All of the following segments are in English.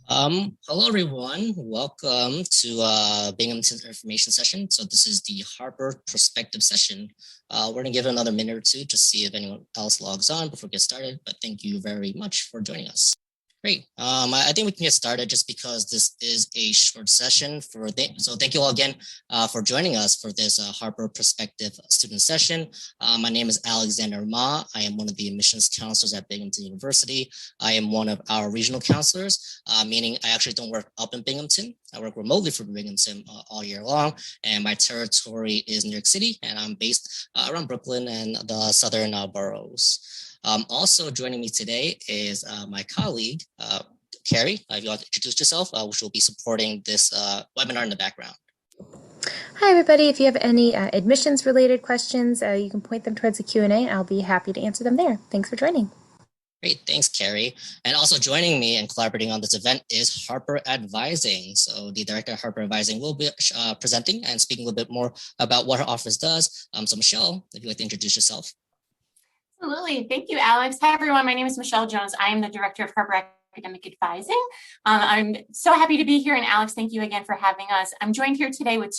Hello everyone. Welcome to Binghamton's information session. So this is the Harpur perspective session. We're gonna give it another minute or two to see if anyone else logs on before we get started, but thank you very much for joining us. Great. I think we can get started just because this is a short session so thank you all again for joining us for this Harpur Perspective student session. My name is Alexander Ma. I am one of the admissions counselors at Binghamton University. I am one of our regional counselors, meaning I actually don't work up in Binghamton. I work remotely from Binghamton all year long, and my territory is New York City, and I'm based around Brooklyn and the southern boroughs. Also joining me today is my colleague, Carrie. If you want to introduce yourself, which will be supporting this webinar in the background. Hi, everybody. If you have any admissions-related questions, you can point them towards the Q&A. I'll be happy to answer them there. Thanks for joining. Great, thanks, Carrie. And also joining me and collaborating on this event is Harpur Advising. So the director of Harpur Advising will be presenting and speaking a little bit more about what her office does. So Michelle, if you'd like to introduce yourself. Absolutely. Thank you, Alex. Hi, everyone. My name is Michelle Jones. I am the director of Harpur Academic Advising. I'm so happy to be here. And Alex, thank you again for having us. I'm joined here today with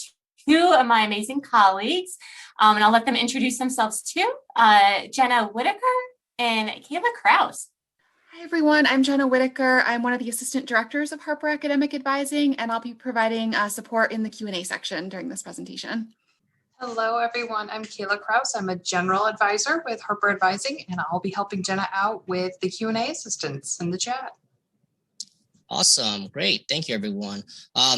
two of my amazing colleagues, and I'll let them introduce themselves too. Jenna Whitaker and Kayla Kraus. Hi, everyone. I'm Jenna Whitaker. I'm one of the assistant directors of Harpur Academic Advising, and I'll be providing support in the Q&A section during this presentation. Hello, everyone. I'm Kayla Kraus. I'm a general advisor with Harpur Advising, and I'll be helping Jenna out with the Q&A assistance in the chat. Awesome. Great. Thank you, everyone.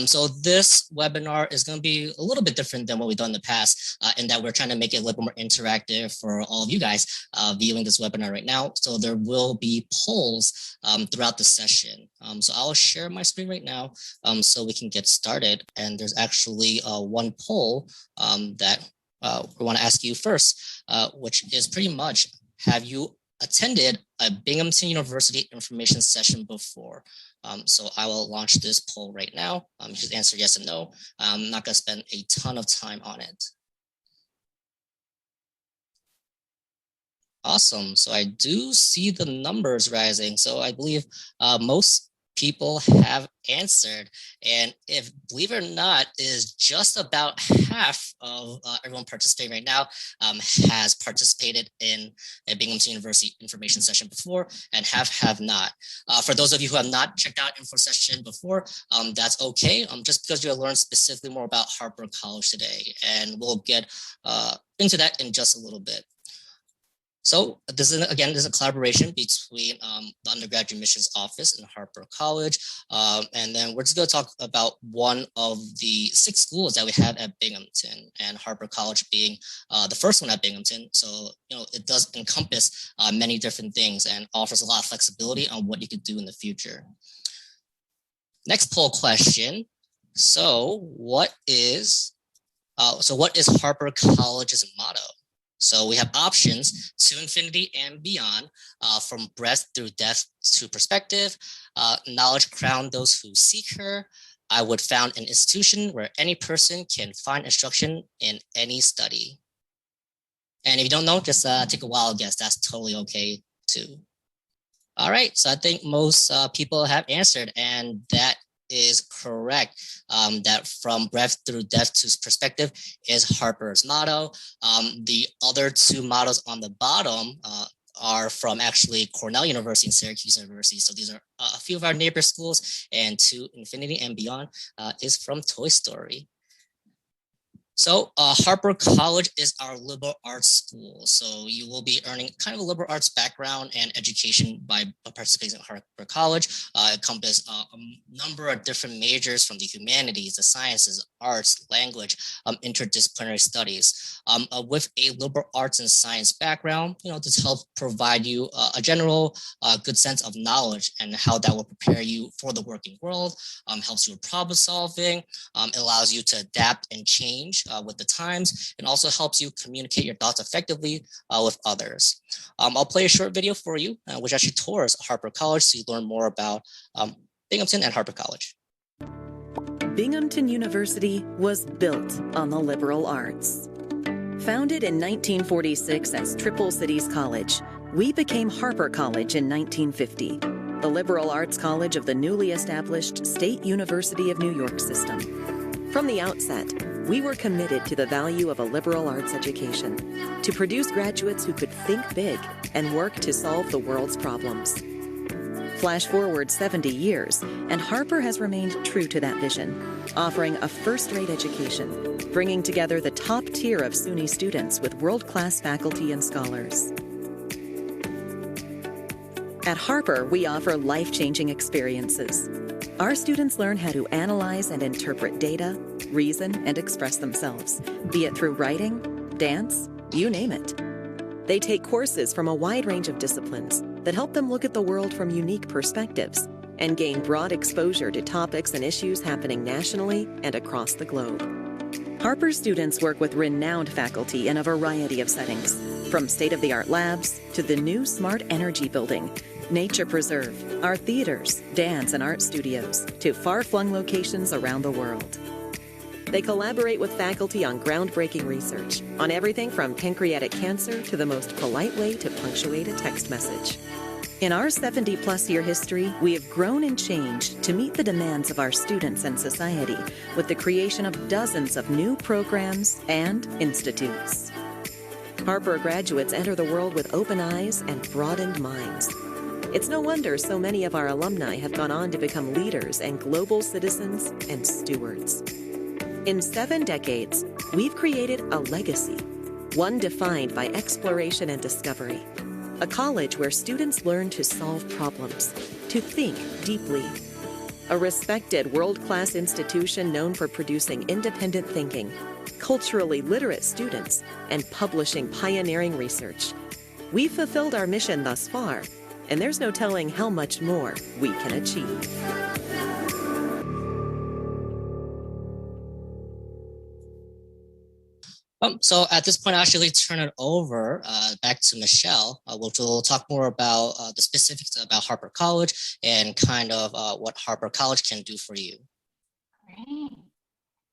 So this webinar is going to be a little bit different than what we've done in the past in that we're trying to make it a little bit more interactive for all of you guys viewing this webinar right now. So there will be polls throughout the session. So I'll share my screen right now so we can get started. And there's actually one poll that we want to ask you first, which is pretty much, have you attended a Binghamton University information session before? So I will launch this poll right now. Just answer yes and no. I'm not going to spend a ton of time on it. Awesome. So I do see the numbers rising. So I believe most people have answered, and if, believe it or not, is just about half of everyone participating right now has participated in a Binghamton University information session before, and half have not. For those of you who have not checked out info session before, that's okay. Just because you learned specifically more about Harpur College today, and we'll get into that in just a little bit. So this is, again, this is a collaboration between the undergraduate admissions office and Harpur College. And then we're just going to talk about one of the 6 schools that we have at Binghamton, and Harpur College being the first one at Binghamton. So, it does encompass many different things and offers a lot of flexibility on what you could do in the future. Next poll question. So what is Harpur College's motto? So we have options: to infinity and beyond, from breadth through depth to perspective, knowledge crown those who seek her, I would found an institution where any person can find instruction in any study. And if you don't know, just take a wild guess. That's totally okay too. All right, so I think most people have answered, and that is correct. That from breadth through depth to perspective is Harpur's motto. The other 2 mottos on the bottom are from actually Cornell University and Syracuse University. So these are a few of our neighbor schools, and to infinity and beyond is from Toy Story. So Harpur College is our liberal arts school. So you will be earning kind of a liberal arts background and education by participating in Harpur College. It encompasses a number of different majors from the humanities, the sciences, arts, language, interdisciplinary studies. With a liberal arts and science background, this helps provide you a general good sense of knowledge and how that will prepare you for the working world, helps you with problem solving, it allows you to adapt and change with the times, and also helps you communicate your thoughts effectively with others. I'll play a short video for you, which actually tours Harpur College, so you learn more about Binghamton and Harpur College. Binghamton University was built on the liberal arts. Founded in 1946 as Triple Cities College, we became Harpur College in 1950. the liberal arts college of the newly established State University of New York system. From the outset, we were committed to the value of a liberal arts education, to produce graduates who could think big and work to solve the world's problems. Flash forward 70 years, and Harpur has remained true to that vision, offering a first-rate education, bringing together the top tier of SUNY students with world-class faculty and scholars. At Harpur, we offer life-changing experiences. Our students learn how to analyze and interpret data, reason, and express themselves, be it through writing, dance, you name it. They take courses from a wide range of disciplines that help them look at the world from unique perspectives and gain broad exposure to topics and issues happening nationally and across the globe. Harpur students work with renowned faculty in a variety of settings, from state-of-the-art labs to the new Smart Energy Building, Nature Preserve, our theaters, dance and art studios, to far-flung locations around the world. They collaborate with faculty on groundbreaking research, on everything from pancreatic cancer to the most polite way to punctuate a text message. In our 70-plus year history, we have grown and changed to meet the demands of our students and society with the creation of dozens of new programs and institutes. Harpur graduates enter the world with open eyes and broadened minds. It's no wonder so many of our alumni have gone on to become leaders and global citizens and stewards. In 7 decades, we've created a legacy, one defined by exploration and discovery. A college where students learn to solve problems, to think deeply. A respected world-class institution known for producing independent thinking, culturally literate students, and publishing pioneering research. We've fulfilled our mission thus far, and there's no telling how much more we can achieve. So at this point, I'll actually turn it over back to Michelle, which will talk more about the specifics about Harpur College and kind of what Harpur College can do for you. Great.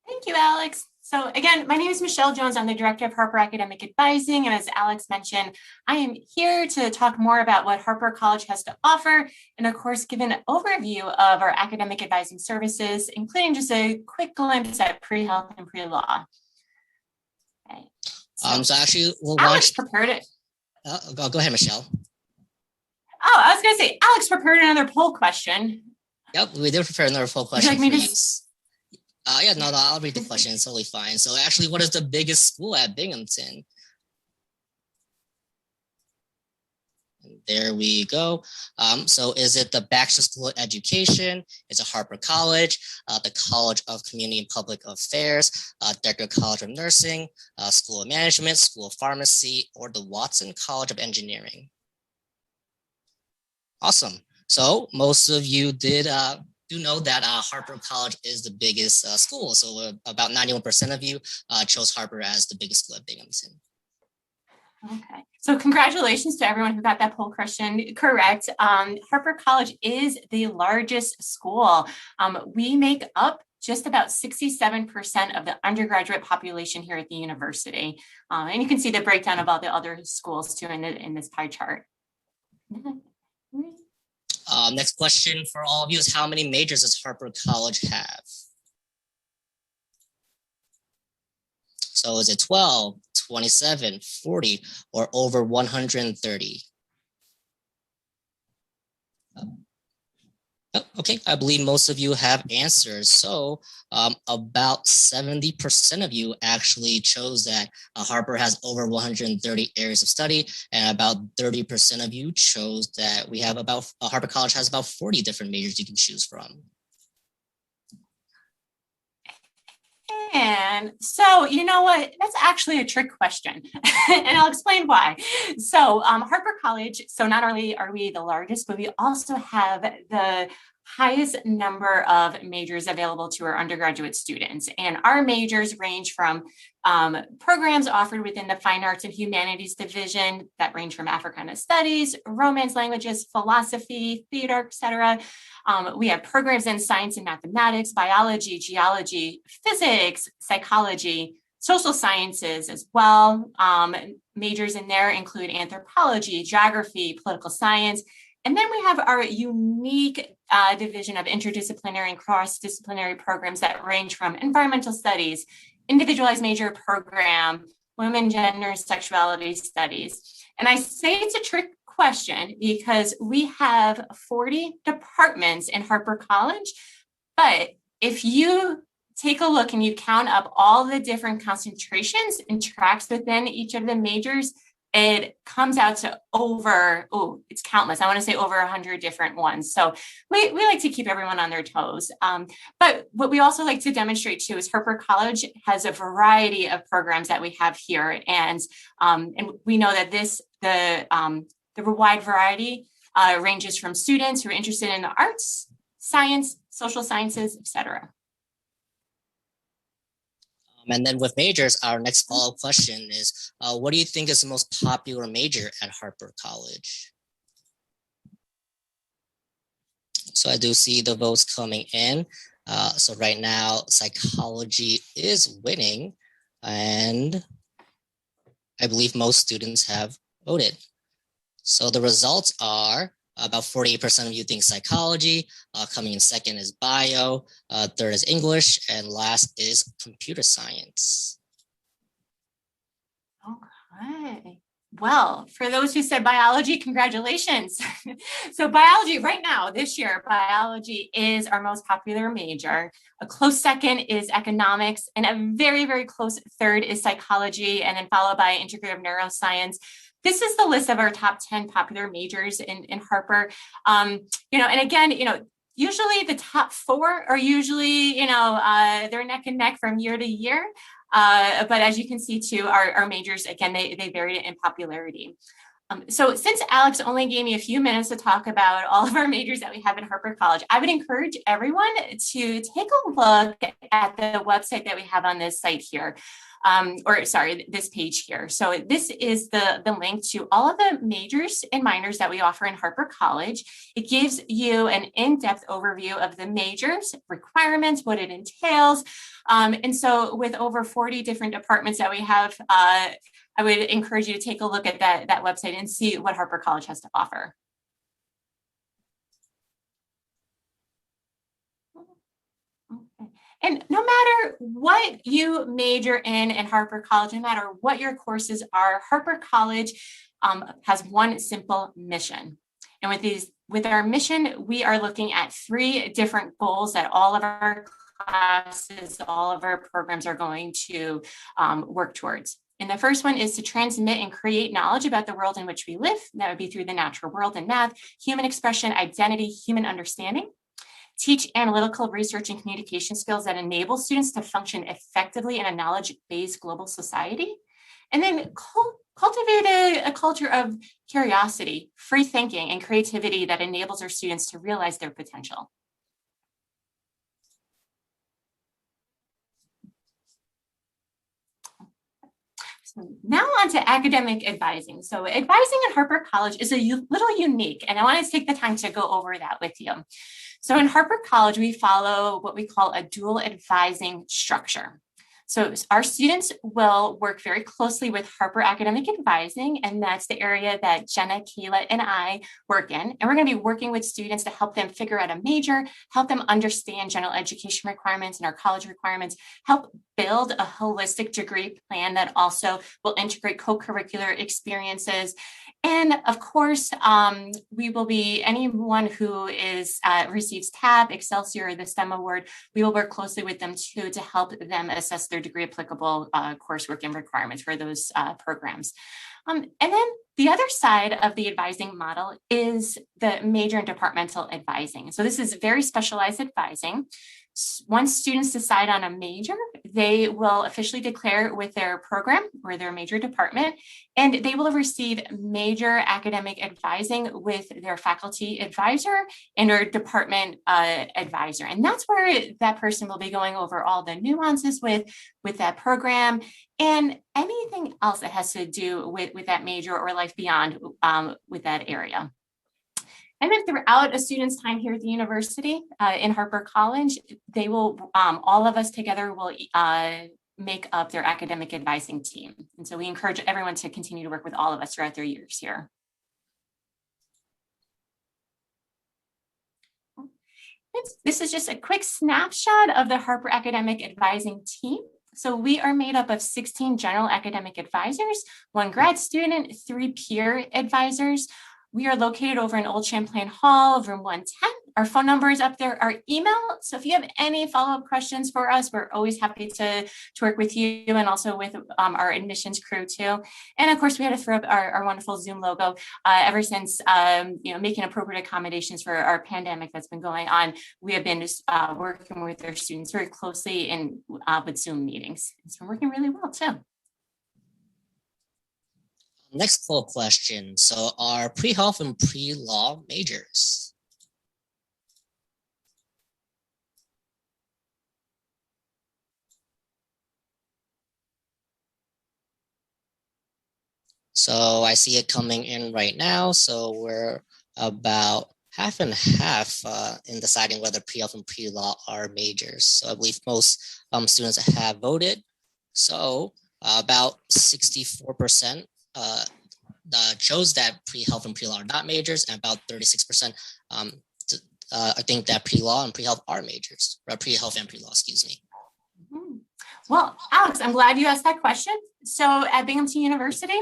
Thank you, Alex. So again, my name is Michelle Jones. I'm the Director of Harpur Academic Advising. And as Alex mentioned, I am here to talk more about what Harpur College has to offer. And of course, give an overview of our academic advising services, including just a quick glimpse at PreHealth and PreLaw. Okay. So actually, we'll Alex prepared it. Go ahead, Michelle. Oh, I was going to say, Alex prepared another poll question. Yep, we did prepare another poll question Would you like for me you. to... Yeah, no, I'll read the question. It's totally fine. So actually, what is the biggest school at Binghamton? And there we go. So is it the Baxter School of Education? Is it Harpur College, the College of Community and Public Affairs, Decker College of Nursing, School of Management, School of Pharmacy, or the Watson College of Engineering? Awesome. So most of you do know that Harpur College is the biggest school. So about 91% of you chose Harpur as the biggest school at Binghamton. Okay, so congratulations to everyone who got that poll question correct. Harpur College is the largest school. We make up just about 67% of the undergraduate population here at the university. And you can see the breakdown of all the other schools too in this pie chart. Next question for all of you is, how many majors does Harpur College have? So is it 12, 27, 40, or over 130? Okay, I believe most of you have answers. So about 70% of you actually chose that Harpur has over 130 areas of study, and about 30% of you chose that we have about Harpur College has about 40 different majors you can choose from. And so, you know what, that's actually a trick question, and I'll explain why. So Harpur College, so not only are we the largest, but we also have the highest number of majors available to our undergraduate students. And our majors range from programs offered within the Fine Arts and Humanities division that range from Africana Studies, Romance Languages, Philosophy, Theater, etc. We have programs in Science and Mathematics, Biology, Geology, Physics, Psychology, Social Sciences as well. Majors in there include Anthropology, Geography, Political Science, And then we have our unique division of interdisciplinary and cross-disciplinary programs that range from environmental studies, individualized major program, women, gender, sexuality studies. And I say it's a trick question because we have 40 departments in Harpur College, but if you take a look and you count up all the different concentrations and tracks within each of the majors, it comes out to over, it's countless. I want to say over 100 different ones. So we like to keep everyone on their toes. But what we also like to demonstrate too is Harpur College has a variety of programs that we have here. And we know that the wide variety ranges from students who are interested in the arts, science, social sciences, etc. And then with majors, our next follow-up question is, what do you think is the most popular major at Harpur College? So I do see the votes coming in. So right now, psychology is winning, and I believe most students have voted. So the results are about 48% of you think psychology, coming in second is bio, third is English, and last is computer science. Okay. Well, for those who said biology, congratulations. So biology right now, this year, biology is our most popular major. A close second is economics, and a very, very close third is psychology, and then followed by integrative neuroscience. This is the list of our top 10 popular majors in Harpur. And again, usually the top 4 are usually, they're neck and neck from year to year. But as you can see too, our majors, again, they vary in popularity. So since Alex only gave me a few minutes to talk about all of our majors that we have in Harpur College, I would encourage everyone to take a look at the website that we have on this site here. This page here. So this is the link to all of the majors and minors that we offer in Harpur College. It gives you an in-depth overview of the majors, requirements, what it entails. And so with over 40 different departments that we have, I would encourage you to take a look at that website and see what Harpur College has to offer. Okay. And no matter what you major in Harpur College, no matter what your courses are, Harpur College has one simple mission. And with our mission, we are looking at 3 different goals that all of our classes, all of our programs are going to work towards. And the first one is to transmit and create knowledge about the world in which we live. That would be through the natural world and math, human expression, identity, human understanding. Teach analytical research and communication skills that enable students to function effectively in a knowledge-based global society. And then cultivate a culture of curiosity, free thinking, and creativity that enables our students to realize their potential. So now on to academic advising. So advising at Harpur College is a little unique, and I want to take the time to go over that with you. So in Harpur College, we follow what we call a dual advising structure. So our students will work very closely with Harpur Academic Advising, and that's the area that Jenna, Kayla, and I work in. And we're going to be working with students to help them figure out a major, help them understand general education requirements and our college requirements, help build a holistic degree plan that also will integrate co-curricular experiences. And of course, we will be anyone who receives TAB, Excelsior, or the STEM Award, we will work closely with them too to help them assess their degree applicable coursework and requirements for those programs. And then the other side of the advising model is the major and departmental advising. So this is very specialized advising. Once students decide on a major, they will officially declare with their program or their major department, and they will receive major academic advising with their faculty advisor and their department advisor. And that's where that person will be going over all the nuances with that program and anything else that has to do with that major or life beyond with that area. And then throughout a student's time here at the university in Harpur College, they will, all of us together will make up their academic advising team. And so we encourage everyone to continue to work with all of us throughout their years here. This is just a quick snapshot of the Harpur Academic Advising team. So we are made up of 16 general academic advisors, 1 grad student, 3 peer advisors. We are located over in Old Champlain Hall, room 110. Our phone number is up there, our email. So if you have any follow-up questions for us, we're always happy to work with you and also with our admissions crew too. And of course, we had to throw up our wonderful Zoom logo ever since, making appropriate accommodations for our pandemic that's been going on. We have been just working with our students very closely and with Zoom meetings. It's been working really well too. Next poll question. So are pre-health and pre-law majors? So I see it coming in right now. So we're about half and half in deciding whether pre-health and pre-law are majors. So I believe most students have voted. So about 64% chose that pre-health and pre-law are not majors, and about 36% I think that pre-law and pre-health are majors, or pre-health and pre-law, excuse me. Well, Alex, I'm glad you asked that question. So at Binghamton University,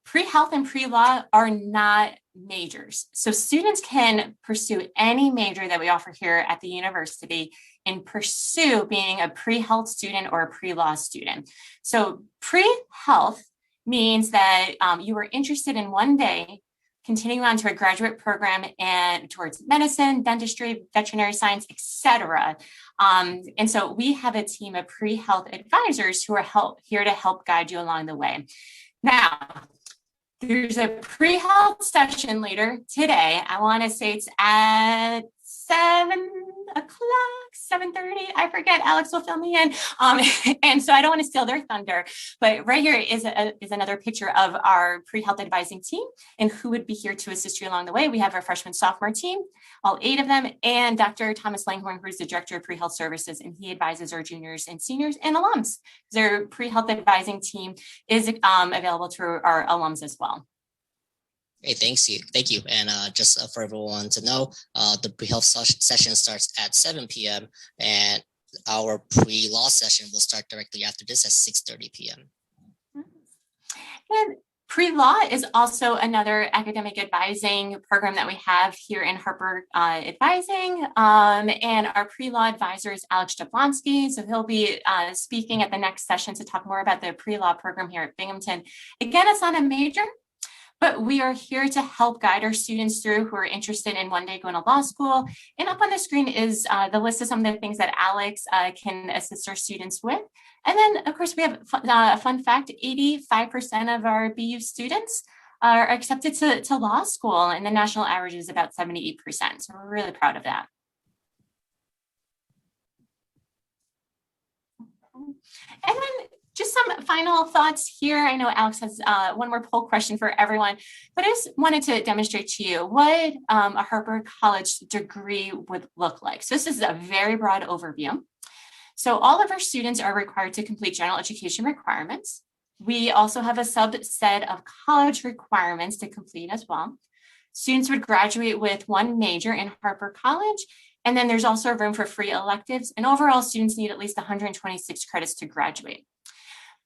pre-health and pre-law are not majors. So students can pursue any major that we offer here at the university and pursue being a pre-health student or a pre-law student. So pre-health means that you are interested in one day continuing on to a graduate program and towards medicine, dentistry, veterinary science, etc. And so we have a team of pre-health advisors who are here to help guide you along the way. Now, there's a pre-health session later today. I want to say it's at 7 o'clock, 7:30. I forget. Alex will fill me in. And so I don't want to steal their thunder. But right here is another picture of our pre-health advising team and who would be here to assist you along the way. We have our freshman sophomore team, all 8 of them, and Dr. Thomas Langhorn, who's the director of pre-health services, and he advises our juniors and seniors and alums. Their pre-health advising team is available to our alums as well. Hey, thank you. And just for everyone to know, the pre-health session starts at 7 p.m. and our pre-law session will start directly after this at 6:30 p.m. And pre-law is also another academic advising program that we have here in Harpur Advising. And our pre-law advisor is Alex Jablonski. So he'll be speaking at the next session to talk more about the pre-law program here at Binghamton. Again, it's not a major, but we are here to help guide our students through who are interested in one day going to law school. And up on the screen is the list of some of the things that Alex can assist our students with. And then, of course, we have a fun fact, 85% of our BU students are accepted to law school, and the national average is about 78%. So we're really proud of that. And then just some final thoughts here. I know Alex has one more poll question for everyone, but I just wanted to demonstrate to you what a Harpur College degree would look like. So this is a very broad overview. So all of our students are required to complete general education requirements. We also have a subset of college requirements to complete as well. Students would graduate with 1 major in Harpur College, and then there's also room for free electives, and overall students need at least 126 credits to graduate.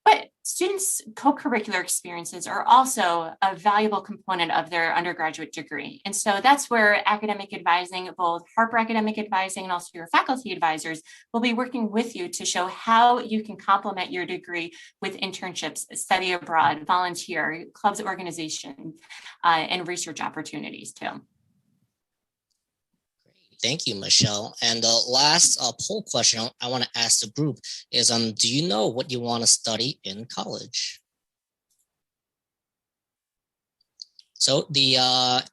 But students' co-curricular experiences are also a valuable component of their undergraduate degree. And so that's where academic advising, both Harpur Academic Advising and also your faculty advisors, will be working with you to show how you can complement your degree with internships, study abroad, volunteer, clubs, organizations, and research opportunities too. Thank you, Michelle. And the last poll question I want to ask the group is, do you know what you want to study in college? So the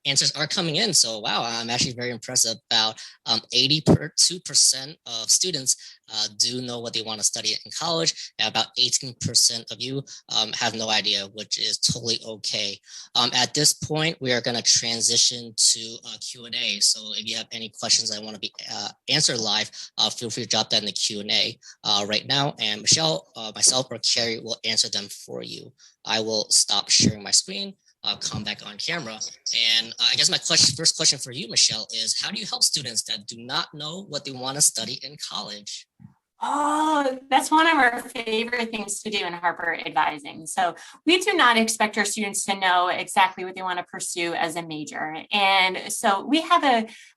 answers are coming in. So wow, I'm actually very impressed. About 82% of students do know what they want to study in college. And about 18% of you have no idea, which is totally okay. At this point, we are going to transition to Q&A. So if you have any questions that want to be answered live, feel free to drop that in the Q&A right now. And Michelle, myself, or Carrie will answer them for you. I will stop sharing my screen. come back on camera. And I guess my first question for you, Michelle, is how do you help students that do not know what they want to study in college? Oh, that's one of our favorite things to do in Harpur Advising. So we do not expect our students to know exactly what they want to pursue as a major. And so we have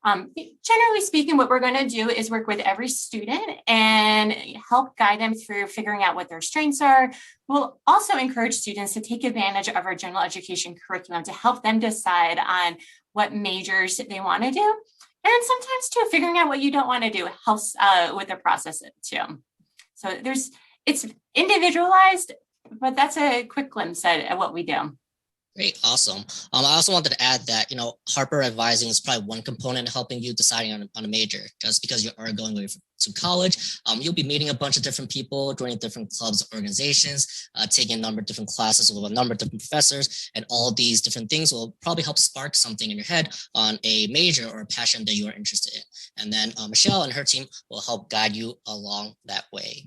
generally speaking, what we're going to do is work with every student and help guide them through figuring out what their strengths are. We'll also encourage students to take advantage of our general education curriculum to help them decide on what majors they want to do. And sometimes too, figuring out what you don't want to do helps with the process too. So it's individualized, but that's a quick glimpse at what we do. Great, awesome. I also wanted to add that, Harpur Advising is probably one component in helping you deciding on a major. Just because you are going to college, you'll be meeting a bunch of different people, joining different clubs, organizations, taking a number of different classes with a number of different professors, and all these different things will probably help spark something in your head on a major or a passion that you are interested in. And then Michelle and her team will help guide you along that way.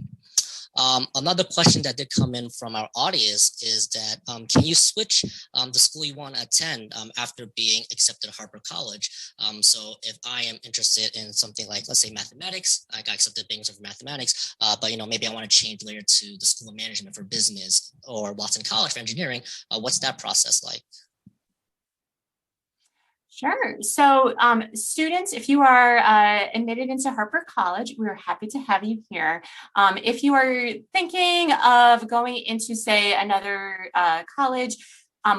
Another question that did come in from our audience is that can you switch the school you want to attend after being accepted at Harpur College? So if I am interested in something like, let's say mathematics, I got accepted Binghamton for mathematics, but maybe I want to change later to the School of Management for Business or Watson College for engineering. What's that process like? Sure. So students, if you are admitted into Harpur College, we're happy to have you here. If you are thinking of going into, say, another college,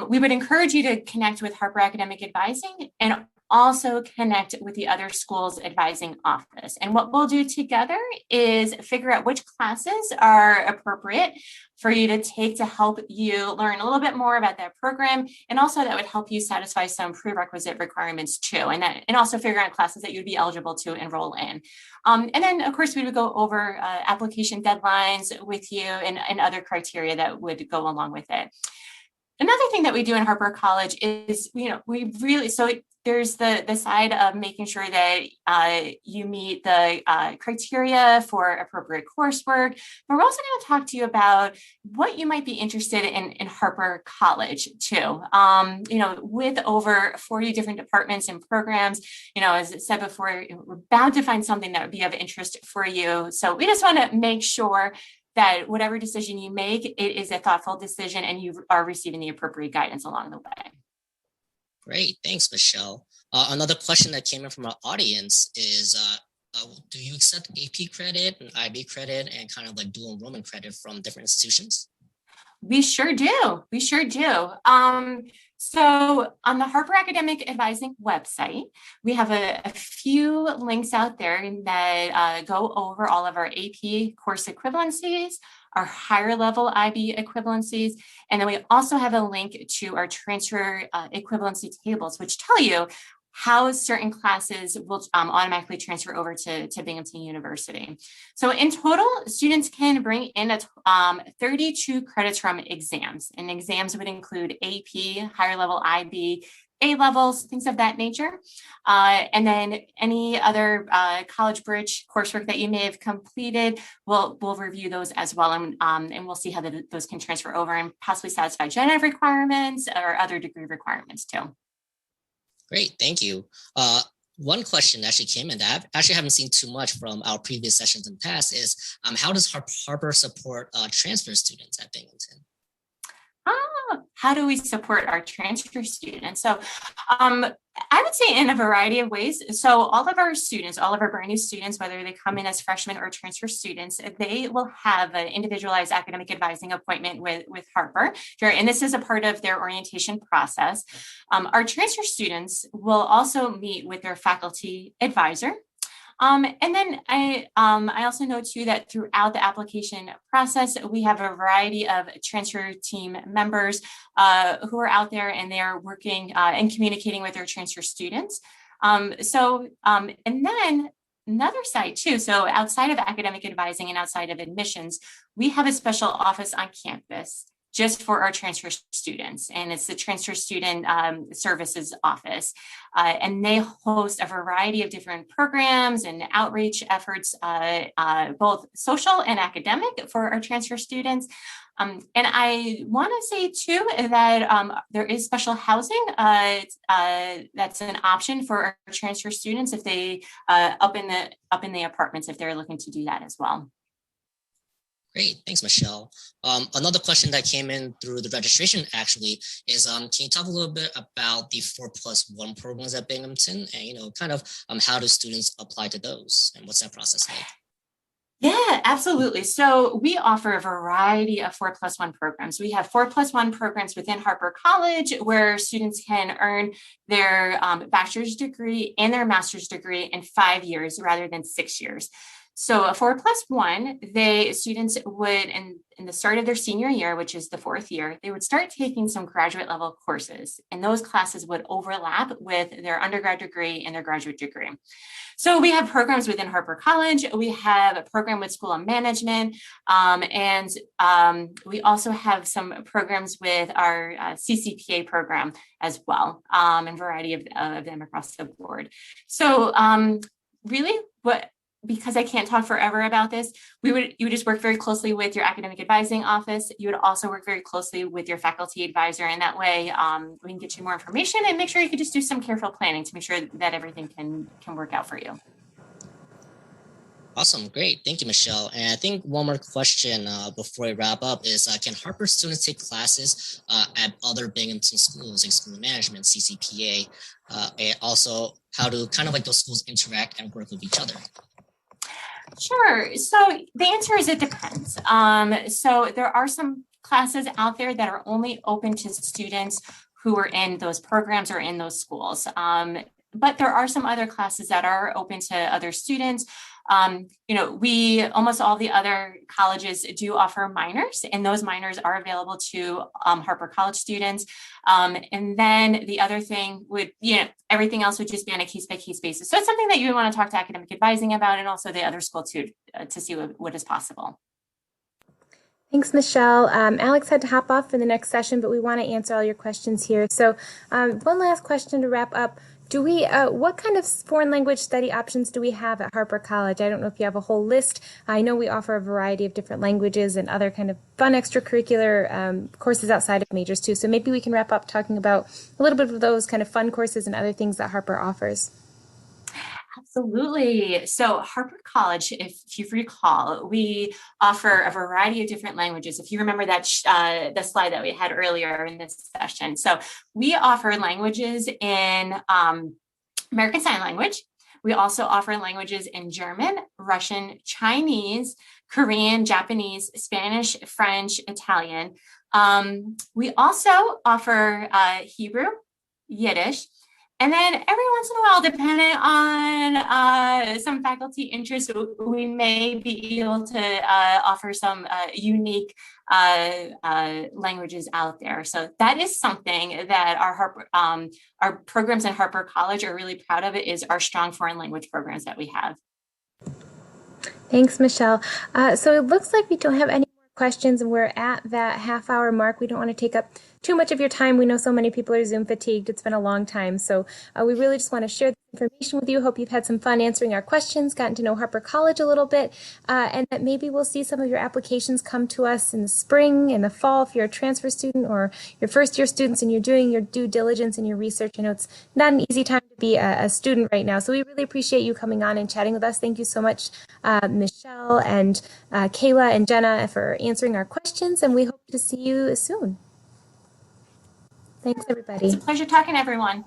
we would encourage you to connect with Harpur Academic Advising and also connect with the other school's advising office. And what we'll do together is figure out which classes are appropriate for you to take to help you learn a little bit more about that program. And also that would help you satisfy some prerequisite requirements too. And also figure out classes that you'd be eligible to enroll in. And then of course we would go over application deadlines with you and other criteria that would go along with it. Another thing that we do in Harpur College is, there's the side of making sure that you meet the criteria for appropriate coursework, but we're also going to talk to you about what you might be interested in Harpur College too. With over 40 different departments and programs, as I said before, we're bound to find something that would be of interest for you. So we just want to make sure that whatever decision you make, it is a thoughtful decision and you are receiving the appropriate guidance along the way. Great, thanks, Michelle. Another question that came in from our audience is, do you accept AP credit and IB credit and kind of like dual enrollment credit from different institutions? We sure do. We sure do. So on the Harpur Academic Advising website, we have a few links out there that go over all of our AP course equivalencies, our higher level IB equivalencies, and then we also have a link to our transfer equivalency tables, which tell you how certain classes will automatically transfer over to Binghamton University. So in total, students can bring in 32 credits from exams, and exams would include AP, higher level IB, A-levels, things of that nature. And then any other college bridge coursework that you may have completed, we'll review those as well. And we'll see how those can transfer over and possibly satisfy gen ed requirements or other degree requirements too. Great, thank you. One question that actually came in that I actually haven't seen too much from our previous sessions in the past is, how does Harpur support transfer students at Binghamton? How do we support our transfer students? So I would say in a variety of ways. So all of our students, all of our brand new students, whether they come in as freshmen or transfer students, they will have an individualized academic advising appointment with Harpur. And this is a part of their orientation process. Our transfer students will also meet with their faculty advisor. And then I also know too that throughout the application process, we have a variety of transfer team members who are out there and they are working and communicating with their transfer students. And then another side too, so outside of academic advising and outside of admissions, we have a special office on campus just for our transfer students, and it's the Transfer Student Services Office. And they host a variety of different programs and outreach efforts, both social and academic, for our transfer students. And I want to say too that there is special housing that's an option for our transfer students if they up in the apartments, if they're looking to do that as well. Great, thanks, Michelle. Another question that came in through the registration actually is, can you talk a little bit about the 4+1 programs at Binghamton, and kind of how do students apply to those, and what's that process like? Yeah, absolutely. So we offer a variety of 4+1 programs. We have 4+1 programs within Harpur College where students can earn their bachelor's degree and their master's degree in 5 years rather than 6 years. So a 4+1, students would, in the start of their senior year, which is the 4th year, they would start taking some graduate level courses, and those classes would overlap with their undergrad degree and their graduate degree. So we have programs within Harpur College. We have a program with School of Management, and we also have some programs with our CCPA program as well, and a variety of them across the board. So really, because I can't talk forever about this, you would just work very closely with your academic advising office. You would also work very closely with your faculty advisor, and that way we can get you more information and make sure you can just do some careful planning to make sure that everything can work out for you. Awesome, great. Thank you, Michelle. And I think one more question before we wrap up is, can Harpur students take classes at other Binghamton schools, like School of Management, CCPA, and also how do kind of like those schools interact and work with each other? Sure. So the answer is it depends. So there are some classes out there that are only open to students who are in those programs or in those schools. But there are some other classes that are open to other students. Almost all the other colleges do offer minors, and those minors are available to Harpur College students. And then the other thing would, everything else would just be on a case-by-case basis. So it's something that you would want to talk to academic advising about, and also the other school too, to see what is possible. Thanks, Michelle. Alex had to hop off for the next session, but we want to answer all your questions here. So one last question to wrap up. What kind of foreign language study options do we have at Harpur College? I don't know if you have a whole list. I know we offer a variety of different languages and other kind of fun extracurricular courses outside of majors too. So maybe we can wrap up talking about a little bit of those kind of fun courses and other things that Harpur offers. Absolutely. So Harpur College, if you recall, we offer a variety of different languages. If you remember that the slide that we had earlier in this session. So we offer languages in American Sign Language. We also offer languages in German, Russian, Chinese, Korean, Japanese, Spanish, French, Italian. We also offer Hebrew, Yiddish. And then every once in a while, depending on some faculty interest, we may be able to offer some unique languages out there. So that is something that our programs at Harpur College are really proud of. It is our strong foreign language programs that we have. Thanks, Michelle. So it looks like we don't have any more questions, and we're at that half-hour mark. We don't want to take up too much of your time. We know so many people are Zoom fatigued. It's been a long time. So we really just want to share this information with you. Hope you've had some fun answering our questions, gotten to know Harpur College a little bit, and that maybe we'll see some of your applications come to us in the spring, in the fall, if you're a transfer student or your first-year students and you're doing your due diligence and your research. I know it's not an easy time to be a student right now. So we really appreciate you coming on and chatting with us. Thank you so much, Michelle and Kayla and Jenna, for answering our questions, and we hope to see you soon. Thanks, everybody. It's a pleasure talking to everyone.